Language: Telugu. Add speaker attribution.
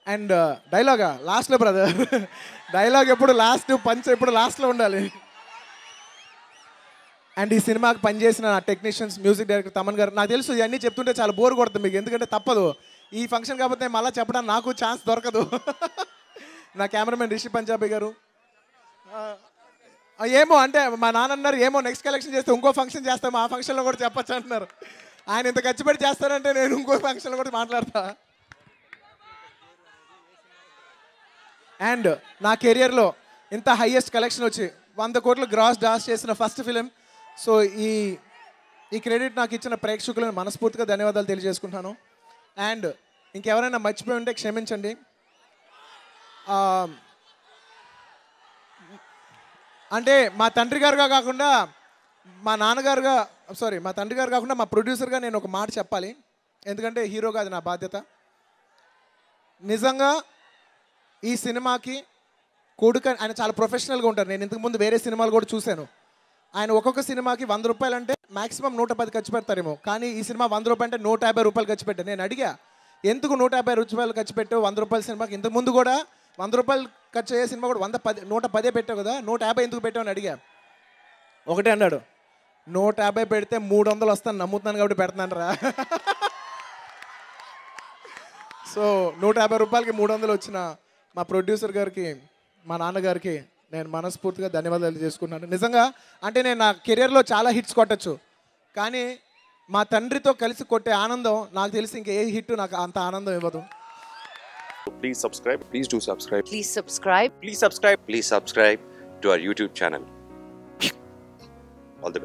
Speaker 1: అండ్ డైలాగా లాస్ట్లో బ్రదర్, డైలాగ్ ఎప్పుడు లాస్ట్, పంచ్ ఎప్పుడు లాస్ట్లో ఉండాలి. అండ్ ఈ సినిమాకి పనిచేసిన నా టెక్నీషియన్స్, మ్యూజిక్ డైరెక్టర్ తమన్ గారు, నాకు తెలుసు ఇవన్నీ చెప్తుంటే చాలా బోర్ కొడుతుంది మీకు, ఎందుకంటే తప్పదు ఈ ఫంక్షన్ కాకపోతే మళ్ళీ చెప్పడానికి నాకు ఛాన్స్ దొరకదు. నా కెమెరామెన్ రిషి పంజాబీ గారు, ఏమో అంటే మా నాన్న అన్నారు ఏమో నెక్స్ట్ కలెక్షన్ చేస్తే ఇంకో ఫంక్షన్ చేస్తాము, ఆ ఫంక్షన్లో కూడా చెప్పచ్చు అంటున్నారు. ఆయన ఇంత ఖర్చు పెట్టి చేస్తారంటే నేను ఇంకో ఫంక్షన్లో కూడా మాట్లాడతా. అండ్ నా కెరియర్లో ఇంత హైయెస్ట్ కలెక్షన్ వచ్చి 100 కోట్లు గ్రాస్ డాస్ చేసిన ఫస్ట్ ఫిలిం. సో ఈ క్రెడిట్ నాకు ఇచ్చిన ప్రేక్షకులను మనస్ఫూర్తిగా ధన్యవాదాలు తెలియజేసుకుంటాను. అండ్ ఇంకెవరైనా మర్చిపోయి ఉంటే క్షమించండి. అంటే మా తండ్రి గారుగా కాకుండా మా నాన్నగారుగా, మా తండ్రి గారు కాకుండా మా ప్రొడ్యూసర్గా నేను ఒక మాట చెప్పాలి, ఎందుకంటే హీరోగా అది నా బాధ్యత. నిజంగా ఈ సినిమాకి కొడుకు ఆయన చాలా ప్రొఫెషనల్గా ఉంటారు. నేను ఇంతకుముందు వేరే సినిమాలు కూడా చూశాను. ఆయన ఒక్కొక్క సినిమాకి 100 రూపాయలు అంటే మాక్సిమం 110 ఖర్చు పెడతారేమో, కానీ ఈ సినిమా 100 రూపాయలు అంటే 150 రూపాయలు ఖర్చు పెట్టాను. నేను అడిగా ఎందుకు 150 రూపాయలు ఖర్చు పెట్టావు 100 రూపాయల సినిమాకి, ఇంతకుముందు కూడా 100 రూపాయలు ఖర్చు అయ్యే సినిమా కూడా 110 పెట్టావు కదా, 150 ఎందుకు పెట్టావు అని అడిగా. ఒకటే అన్నాడు, 150 పెడితే 300 వస్తాను నమ్ముతున్నాను కాబట్టి పెడుతున్నాను రా. సో 150 రూపాయలకి 300 వచ్చిన మా ప్రొడ్యూసర్ గారికి, మా నాన్నగారికి నేను మనస్ఫూర్తిగా ధన్యవాదాలు చేసుకున్నాను. నిజంగా అంటే నేను నా కెరియర్లో చాలా హిట్స్ కొట్టచ్చు, కానీ మా తండ్రితో కలిసి కొట్టే ఆనందం నాకు తెలిసి ఇంకా ఏ హిట్ నాకు అంత ఆనందం ఇవ్వదు.
Speaker 2: Please subscribe. Please do subscribe.
Speaker 3: Please subscribe.
Speaker 2: Please subscribe. Please subscribe to our YouTube channel.